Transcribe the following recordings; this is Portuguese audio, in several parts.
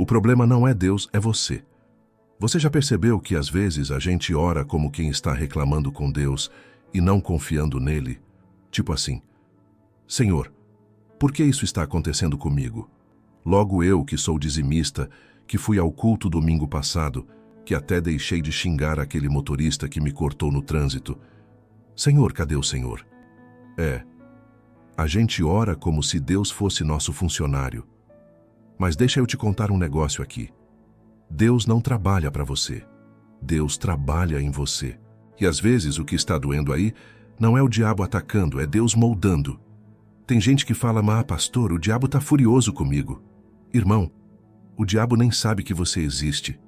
O problema não é Deus, é você. Você já percebeu que às vezes a gente ora como quem está reclamando com Deus e não confiando nele? Tipo assim: Senhor, por que isso está acontecendo comigo? Logo eu, que sou dizimista, que fui ao culto domingo passado, que até deixei de xingar aquele motorista que me cortou no trânsito. Senhor, cadê o Senhor? A gente ora como se Deus fosse nosso funcionário. Mas deixa eu te contar um negócio aqui. Deus não trabalha para você. Deus trabalha em você. E às vezes o que está doendo aí não é o diabo atacando, é Deus moldando. Tem gente que fala: mas pastor, o diabo está furioso comigo. Irmão, o diabo nem sabe que você existe.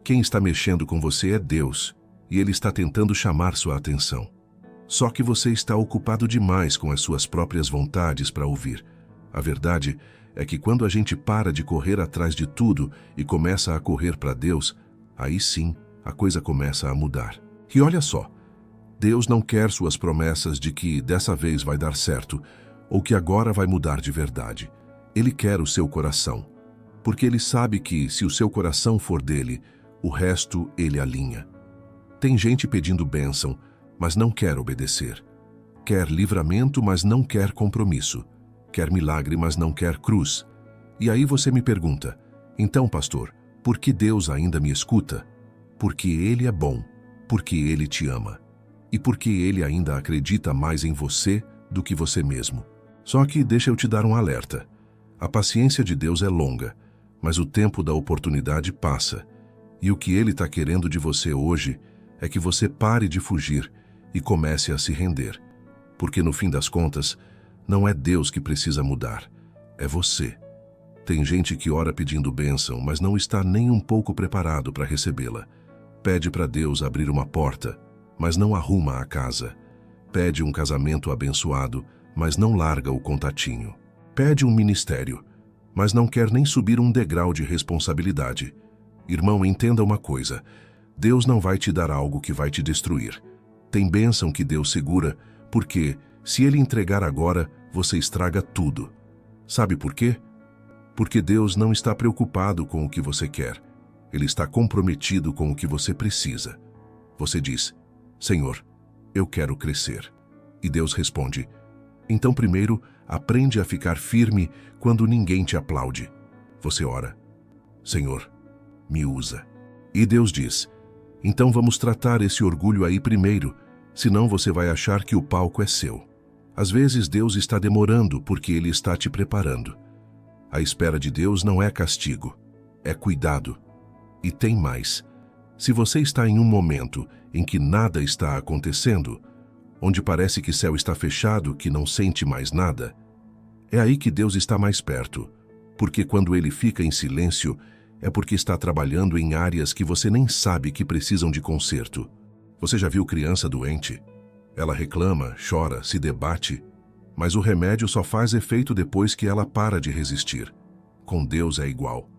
Quem está mexendo com você é Deus, e ele está tentando chamar sua atenção. Só que você está ocupado demais com as suas próprias vontades para ouvir. A verdade é que quando a gente para de correr atrás de tudo e começa a correr para Deus, aí sim a coisa começa a mudar. E olha só, Deus não quer suas promessas de que dessa vez vai dar certo, ou que agora vai mudar de verdade. Ele quer o seu coração, porque ele sabe que, se o seu coração for dele, o resto ele alinha. Tem gente pedindo bênção, mas não quer obedecer. Quer livramento, mas não quer compromisso. Quer milagre, mas não quer cruz. E aí você me pergunta: então, pastor, por que Deus ainda me escuta? Porque Ele é bom, porque Ele te ama. E porque Ele ainda acredita mais em você do que você mesmo. Só que deixa eu te dar um alerta. A paciência de Deus é longa, mas o tempo da oportunidade passa. E o que Ele está querendo de você hoje é que você pare de fugir e comece a se render. Porque no fim das contas, não é Deus que precisa mudar, é você. Tem gente que ora pedindo bênção, mas não está nem um pouco preparado para recebê-la. Pede para Deus abrir uma porta, mas não arruma a casa. Pede um casamento abençoado, mas não larga o contatinho. Pede um ministério, mas não quer nem subir um degrau de responsabilidade. Irmão, entenda uma coisa: Deus não vai te dar algo que vai te destruir. Tem bênção que Deus segura, porque, se Ele entregar agora, você estraga tudo. Sabe por quê? Porque Deus não está preocupado com o que você quer. Ele está comprometido com o que você precisa. Você diz: Senhor, eu quero crescer. E Deus responde: então primeiro, aprende a ficar firme quando ninguém te aplaude. Você ora: Senhor, me usa. E Deus diz: então vamos tratar esse orgulho aí primeiro, senão você vai achar que o palco é seu. Às vezes Deus está demorando porque Ele está te preparando. A espera de Deus não é castigo, é cuidado. E tem mais: se você está em um momento em que nada está acontecendo, onde parece que o céu está fechado, que não sente mais nada, é aí que Deus está mais perto, porque quando Ele fica em silêncio, é porque está trabalhando em áreas que você nem sabe que precisam de conserto. Você já viu criança doente? Ela reclama, chora, se debate, mas o remédio só faz efeito depois que ela para de resistir. Com Deus é igual.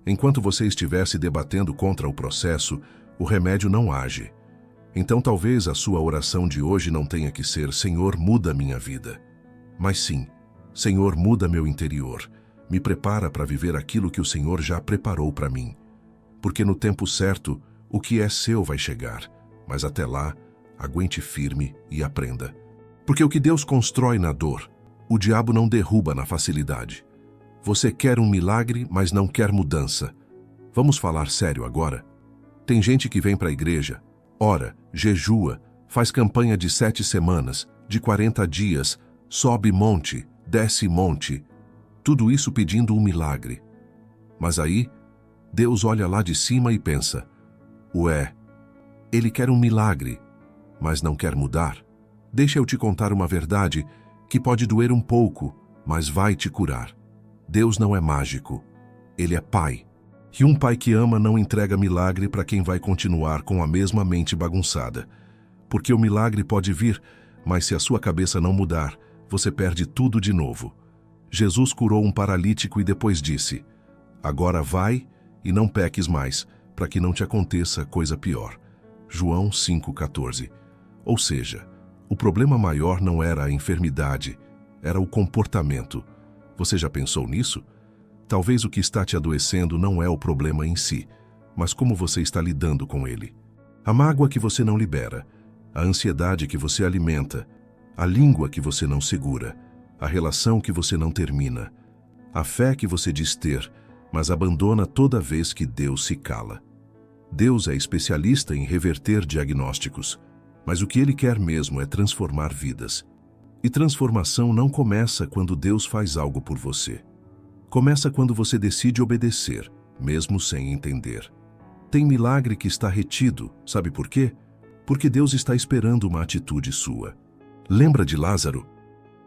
Enquanto você estiver se debatendo contra o processo, o remédio não age. Então talvez a sua oração de hoje não tenha que ser: Senhor, muda minha vida. Mas sim: Senhor, muda meu interior. Me prepara para viver aquilo que o Senhor já preparou para mim. Porque no tempo certo, o que é seu vai chegar. Mas até lá, aguente firme e aprenda. Porque o que Deus constrói na dor, o diabo não derruba na facilidade. Você quer um milagre, mas não quer mudança. Vamos falar sério agora? Tem gente que vem para a igreja, ora, jejua, faz campanha de 7 semanas, de 40 dias, sobe monte, desce monte, tudo isso pedindo um milagre. Mas aí, Deus olha lá de cima e pensa: ué, Ele quer um milagre, mas não quer mudar? Deixa eu te contar uma verdade que pode doer um pouco, mas vai te curar. Deus não é mágico, Ele é Pai. E um pai que ama não entrega milagre para quem vai continuar com a mesma mente bagunçada. Porque o milagre pode vir, mas se a sua cabeça não mudar, você perde tudo de novo. Jesus curou um paralítico e depois disse: agora vai e não peques mais, para que não te aconteça coisa pior. João 5,14. Ou seja, o problema maior não era a enfermidade, era o comportamento. Você já pensou nisso? Talvez o que está te adoecendo não é o problema em si, mas como você está lidando com ele. A mágoa que você não libera, a ansiedade que você alimenta, a língua que você não segura, a relação que você não termina, a fé que você diz ter, mas abandona toda vez que Deus se cala. Deus é especialista em reverter diagnósticos, mas o que Ele quer mesmo é transformar vidas. E transformação não começa quando Deus faz algo por você. Começa quando você decide obedecer, mesmo sem entender. Tem milagre que está retido, sabe por quê? Porque Deus está esperando uma atitude sua. Lembra de Lázaro?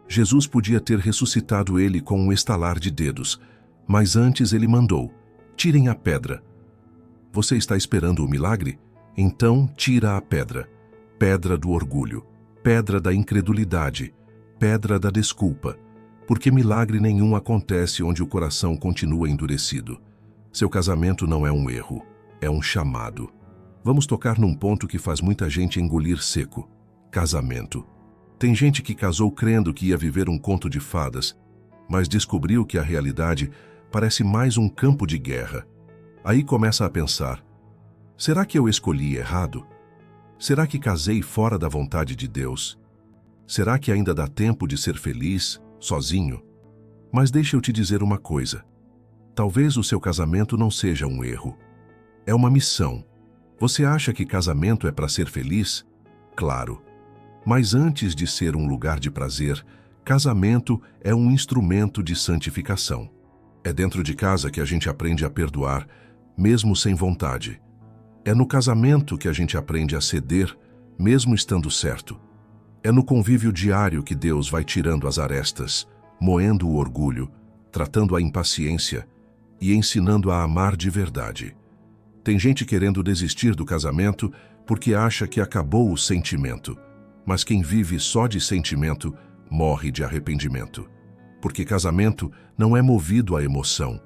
Jesus podia ter ressuscitado ele com um estalar de dedos, mas antes ele mandou: tirem a pedra. Você está esperando o milagre? Então tira a pedra. Pedra do orgulho, pedra da incredulidade, pedra da desculpa, porque milagre nenhum acontece onde o coração continua endurecido. Seu casamento não é um erro, é um chamado. Vamos tocar num ponto que faz muita gente engolir seco: casamento. Tem gente que casou crendo que ia viver um conto de fadas, mas descobriu que a realidade parece mais um campo de guerra. Aí começa a pensar: será que eu escolhi errado? Será que casei fora da vontade de Deus? Será que ainda dá tempo de ser feliz, sozinho? Mas deixa eu te dizer uma coisa. Talvez o seu casamento não seja um erro. É uma missão. Você acha que casamento é para ser feliz? Claro. Mas antes de ser um lugar de prazer, casamento é um instrumento de santificação. É dentro de casa que a gente aprende a perdoar, mesmo sem vontade. É no casamento que a gente aprende a ceder, mesmo estando certo. É no convívio diário que Deus vai tirando as arestas, moendo o orgulho, tratando a impaciência e ensinando a amar de verdade. Tem gente querendo desistir do casamento porque acha que acabou o sentimento, mas quem vive só de sentimento morre de arrependimento. Porque casamento não é movido à emoção,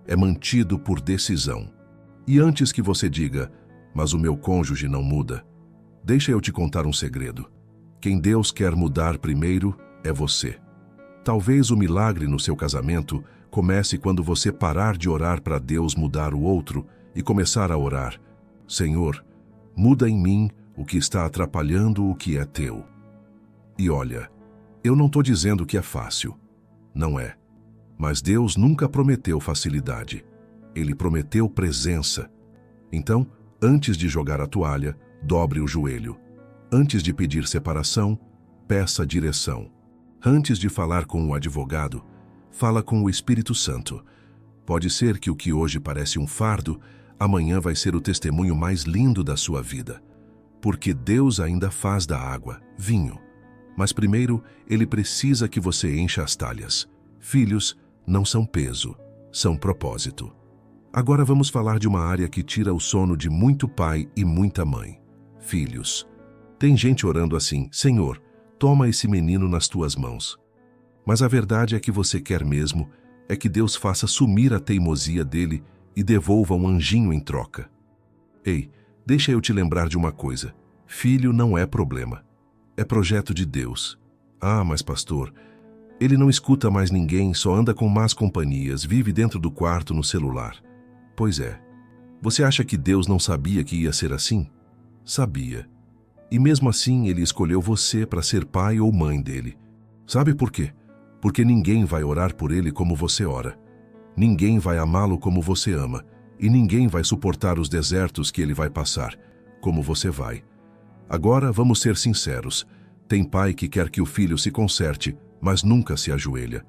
é mantido por decisão. E antes que você diga: mas o meu cônjuge não muda, deixa eu te contar um segredo. Quem Deus quer mudar primeiro é você. Talvez o milagre no seu casamento comece quando você parar de orar para Deus mudar o outro e começar a orar: Senhor, muda em mim o que está atrapalhando o que é teu. E olha, eu não estou dizendo que é fácil. Não é. Mas Deus nunca prometeu facilidade. Ele prometeu presença. Então, antes de jogar a toalha, dobre o joelho. Antes de pedir separação, peça direção. Antes de falar com o advogado, fala com o Espírito Santo. Pode ser que o que hoje parece um fardo, amanhã vai ser o testemunho mais lindo da sua vida. Porque Deus ainda faz da água vinho. Mas primeiro, Ele precisa que você encha as talhas. Filhos não são peso, são propósito. Agora vamos falar de uma área que tira o sono de muito pai e muita mãe: filhos. Tem gente orando assim: Senhor, toma esse menino nas tuas mãos. Mas a verdade é que você quer mesmo é que Deus faça sumir a teimosia dele e devolva um anjinho em troca. Ei, deixa eu te lembrar de uma coisa: filho não é problema, é projeto de Deus. Ah, mas pastor, ele não escuta mais ninguém, só anda com más companhias, vive dentro do quarto no celular. Pois é. Você acha que Deus não sabia que ia ser assim? Sabia. E mesmo assim ele escolheu você para ser pai ou mãe dele. Sabe por quê? Porque ninguém vai orar por ele como você ora. Ninguém vai amá-lo como você ama. E ninguém vai suportar os desertos que ele vai passar, como você vai. Agora vamos ser sinceros. Tem pai que quer que o filho se conserte, mas nunca se ajoelha.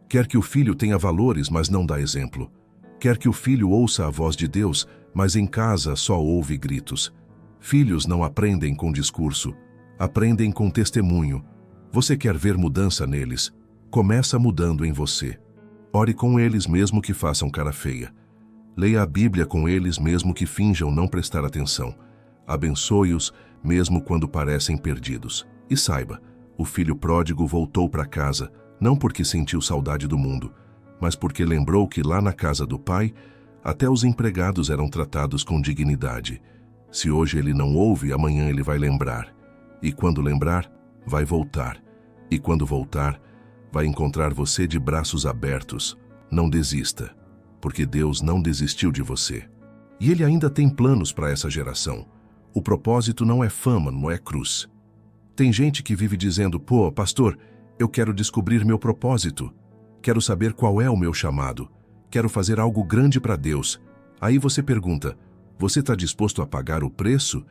Quer que o filho tenha valores, mas não dá exemplo. Quer que o filho ouça a voz de Deus, mas em casa só ouve gritos. Filhos não aprendem com discurso, aprendem com testemunho. Você quer ver mudança neles? Começa mudando em você. Ore com eles mesmo que façam cara feia. Leia a Bíblia com eles mesmo que finjam não prestar atenção. Abençoe-os mesmo quando parecem perdidos. E saiba, o filho pródigo voltou para casa, não porque sentiu saudade do mundo, mas porque lembrou que lá na casa do pai, até os empregados eram tratados com dignidade. Se hoje ele não ouve, amanhã ele vai lembrar. E quando lembrar, vai voltar. E quando voltar, vai encontrar você de braços abertos. Não desista. porque Deus não desistiu de você. E Ele ainda tem planos para essa geração. O propósito não é fama, não é cruz. Tem gente que vive dizendo, pô, pastor, eu quero descobrir meu propósito. Quero saber qual é o meu chamado. Quero fazer algo grande para Deus. Aí você pergunta, você está disposto a pagar o preço?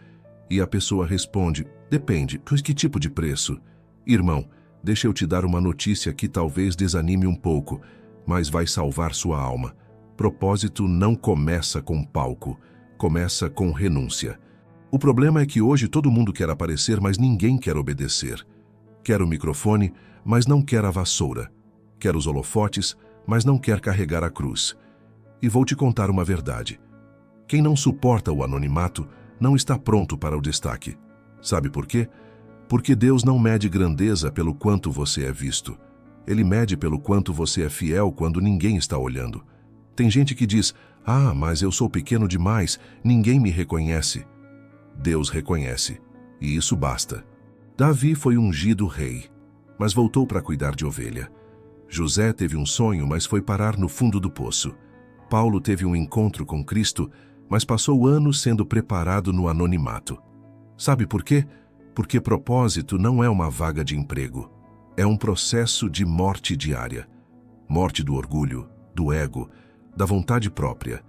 E a pessoa responde, depende, pois que tipo de preço? Irmão, deixa eu te dar uma notícia que talvez desanime um pouco, mas vai salvar sua alma. Propósito não começa com palco, começa com renúncia. O problema é que hoje todo mundo quer aparecer, mas ninguém quer obedecer. Quer o microfone, mas não quer a vassoura. Quer os holofotes, mas não quer carregar a cruz. E vou te contar uma verdade. Quem não suporta o anonimato não está pronto para o destaque. Sabe por quê? Porque Deus não mede grandeza pelo quanto você é visto. Ele mede pelo quanto você é fiel quando ninguém está olhando. Tem gente que diz, mas eu sou pequeno demais, ninguém me reconhece. Deus reconhece, e isso basta. Davi foi ungido rei, mas voltou para cuidar de ovelha. José teve um sonho, mas foi parar no fundo do poço. Paulo teve um encontro com Cristo, mas passou anos sendo preparado no anonimato. Sabe por quê? Porque propósito não é uma vaga de emprego. É um processo de morte diária. Morte do orgulho, do ego, da vontade própria.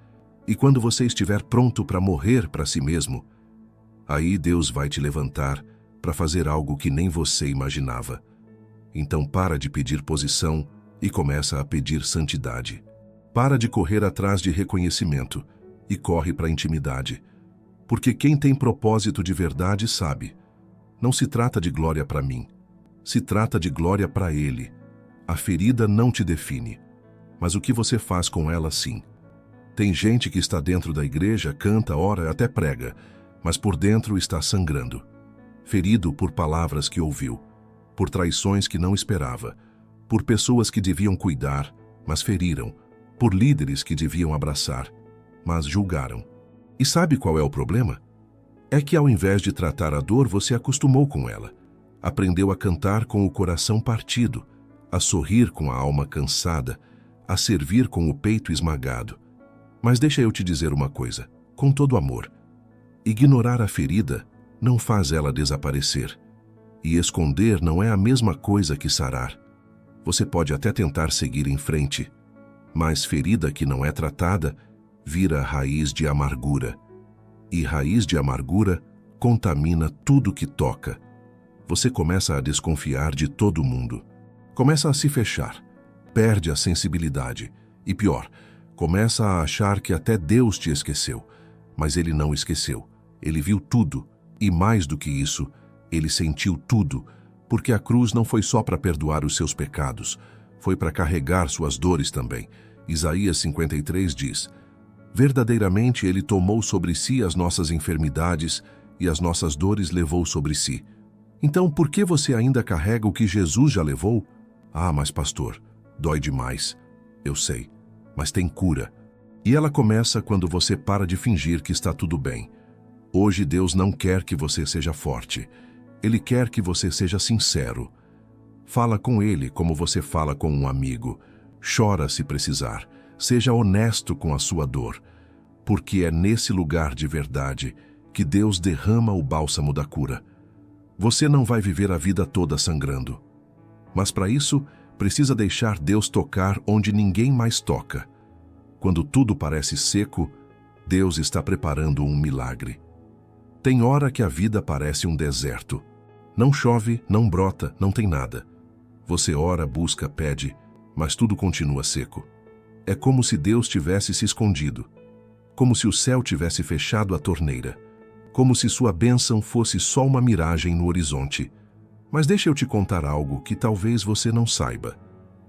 E quando você estiver pronto para morrer para si mesmo, aí Deus vai te levantar para fazer algo que nem você imaginava. Então para de pedir posição e começa a pedir santidade. Para de correr atrás de reconhecimento e corre para a intimidade. Porque quem tem propósito de verdade sabe. Não se trata de glória para mim. Se trata de glória para Ele. A ferida não te define, mas o que você faz com ela sim. Tem gente que está dentro da igreja, canta, ora, até prega, mas por dentro está sangrando. Ferido por palavras que ouviu, por traições que não esperava, por pessoas que deviam cuidar, mas feriram, por líderes que deviam abraçar, mas julgaram. E sabe qual é o problema? É que ao invés de tratar a dor, você acostumou com ela. Aprendeu a cantar com o coração partido, a sorrir com a alma cansada, a servir com o peito esmagado. Mas deixa eu te dizer uma coisa, com todo amor. Ignorar a ferida não faz ela desaparecer. E esconder não é a mesma coisa que sarar. Você pode até tentar seguir em frente, mas ferida que não é tratada vira raiz de amargura. E raiz de amargura contamina tudo que toca. Você começa a desconfiar de todo mundo. Começa a se fechar, perde a sensibilidade. E pior, começa a achar que até Deus te esqueceu. Mas Ele não esqueceu. Ele viu tudo, e mais do que isso, Ele sentiu tudo, porque a cruz não foi só para perdoar os seus pecados, foi para carregar suas dores também. Isaías 53 diz, verdadeiramente Ele tomou sobre si as nossas enfermidades e as nossas dores levou sobre si. Então, por que você ainda carrega o que Jesus já levou? Mas pastor, dói demais. Eu sei, mas tem cura. E ela começa quando você para de fingir que está tudo bem. Hoje Deus não quer que você seja forte. Ele quer que você seja sincero. Fala com Ele como você fala com um amigo. Chora se precisar. Seja honesto com a sua dor. Porque é nesse lugar de verdade que Deus derrama o bálsamo da cura. Você não vai viver a vida toda sangrando. Mas para isso, precisa deixar Deus tocar onde ninguém mais toca. Quando tudo parece seco, Deus está preparando um milagre. Tem hora que a vida parece um deserto. Não chove, não brota, não tem nada. Você ora, busca, pede, mas tudo continua seco. É como se Deus tivesse se escondido. Como se o céu tivesse fechado a torneira. Como se sua bênção fosse só uma miragem no horizonte. Mas deixa eu te contar algo que talvez você não saiba.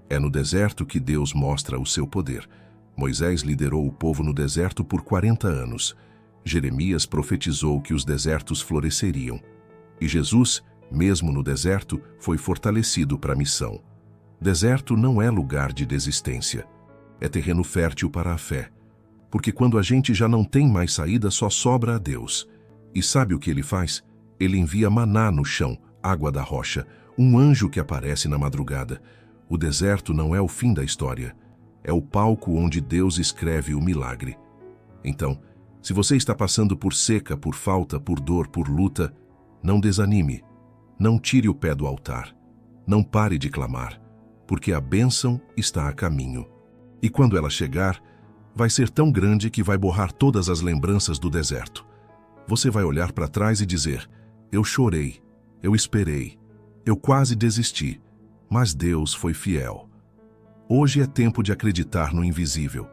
É no deserto que Deus mostra o seu poder. Moisés liderou o povo no deserto por 40 anos. Jeremias profetizou que os desertos floresceriam. E Jesus, mesmo no deserto, foi fortalecido para a missão. Deserto não é lugar de desistência. É terreno fértil para a fé. Porque quando a gente já não tem mais saída, só sobra a Deus. E sabe o que Ele faz? Ele envia maná no chão, água da rocha, um anjo que aparece na madrugada. O deserto não é o fim da história. é o palco onde Deus escreve o milagre. Então, se você está passando por seca, por falta, por dor, por luta, não desanime. Não tire o pé do altar. Não pare de clamar, porque a bênção está a caminho. E quando ela chegar, vai ser tão grande que vai borrar todas as lembranças do deserto. Você vai olhar para trás e dizer: eu chorei, eu esperei, eu quase desisti, mas Deus foi fiel. Hoje é tempo de acreditar no invisível.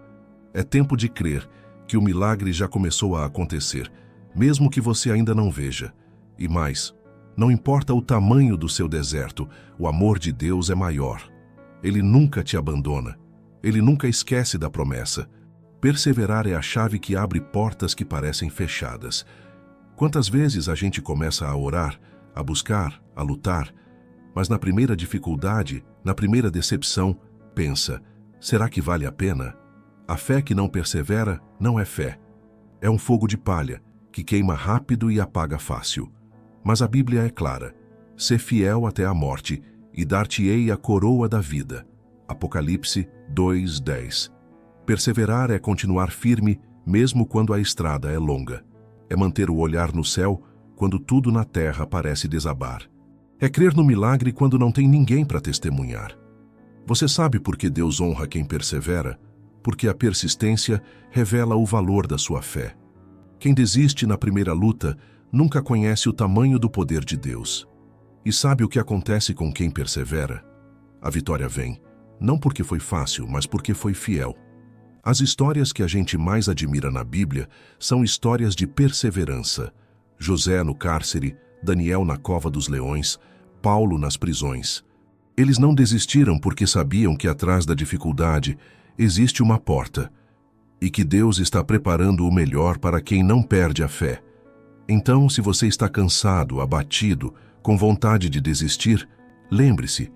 É tempo de crer que o milagre já começou a acontecer, mesmo que você ainda não veja. E mais, não importa o tamanho do seu deserto, o amor de Deus é maior. Ele nunca te abandona. Ele nunca esquece da promessa. Perseverar é a chave que abre portas que parecem fechadas. Quantas vezes a gente começa a orar, a buscar, a lutar, mas na primeira dificuldade, na primeira decepção, pensa: será que vale a pena? A fé que não persevera não é fé. É um fogo de palha, que queima rápido e apaga fácil. Mas a Bíblia é clara: sê fiel até a morte, e dar-te-ei a coroa da vida. Apocalipse 2:10. Perseverar é continuar firme, mesmo quando a estrada é longa. É manter o olhar no céu, quando tudo na terra parece desabar. É crer no milagre quando não tem ninguém para testemunhar. Você sabe por que Deus honra quem persevera? Porque a persistência revela o valor da sua fé. Quem desiste na primeira luta nunca conhece o tamanho do poder de Deus. E sabe o que acontece com quem persevera? A vitória vem, não porque foi fácil, mas porque foi fiel. As histórias que a gente mais admira na Bíblia são histórias de perseverança. José no cárcere, Daniel na cova dos leões, Paulo nas prisões. Eles não desistiram porque sabiam que atrás da dificuldade existe uma porta e que Deus está preparando o melhor para quem não perde a fé. Então, se você está cansado, abatido, com vontade de desistir, lembre-se,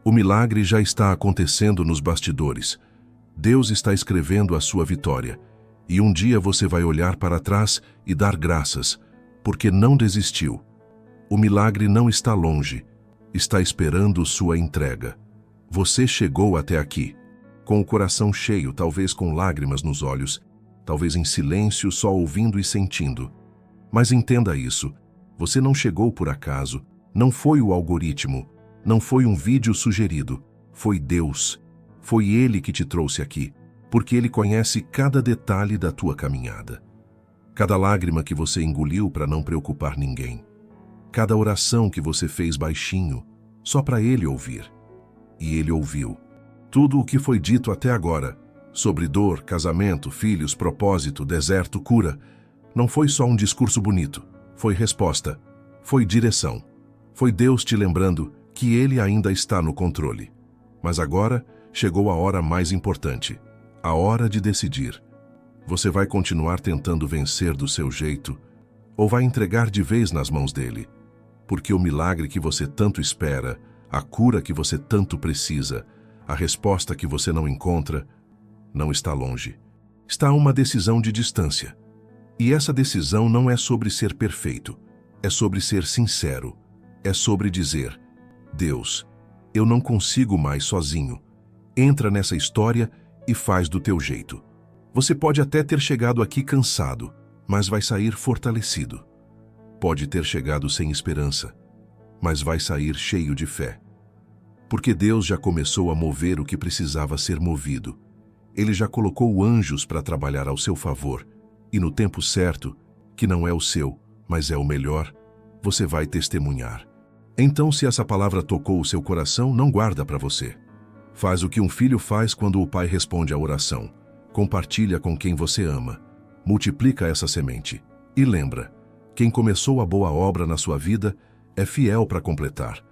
o milagre já está acontecendo nos bastidores. Deus está escrevendo a sua vitória, e um dia você vai olhar para trás e dar graças, porque não desistiu. O milagre não está longe, está esperando sua entrega. Você chegou até aqui, com o coração cheio, talvez com lágrimas nos olhos, talvez em silêncio, só ouvindo e sentindo. Mas entenda isso, você não chegou por acaso, não foi o algoritmo, não foi um vídeo sugerido, foi Deus. Foi Ele que te trouxe aqui, porque Ele conhece cada detalhe da tua caminhada. Cada lágrima que você engoliu para não preocupar ninguém. Cada oração que você fez baixinho, só para Ele ouvir. E Ele ouviu. Tudo o que foi dito até agora, sobre dor, casamento, filhos, propósito, deserto, cura, não foi só um discurso bonito, foi resposta, foi direção. Foi Deus te lembrando que Ele ainda está no controle. Mas agora chegou a hora mais importante, a hora de decidir. Você vai continuar tentando vencer do seu jeito ou vai entregar de vez nas mãos dele? Porque o milagre que você tanto espera, a cura que você tanto precisa, a resposta que você não encontra, não está longe. Está a uma decisão de distância. E essa decisão não é sobre ser perfeito, é sobre ser sincero, é sobre dizer: Deus, eu não consigo mais sozinho. Entra nessa história e faz do teu jeito. Você pode até ter chegado aqui cansado, mas vai sair fortalecido. Pode ter chegado sem esperança, mas vai sair cheio de fé. Porque Deus já começou a mover o que precisava ser movido. Ele já colocou anjos para trabalhar ao seu favor, e no tempo certo, que não é o seu, mas é o melhor, você vai testemunhar. Então, se essa palavra tocou o seu coração, não guarda para você. Faz o que um filho faz quando o pai responde à oração. Compartilha com quem você ama. Multiplica essa semente. E lembra, quem começou a boa obra na sua vida é fiel para completar.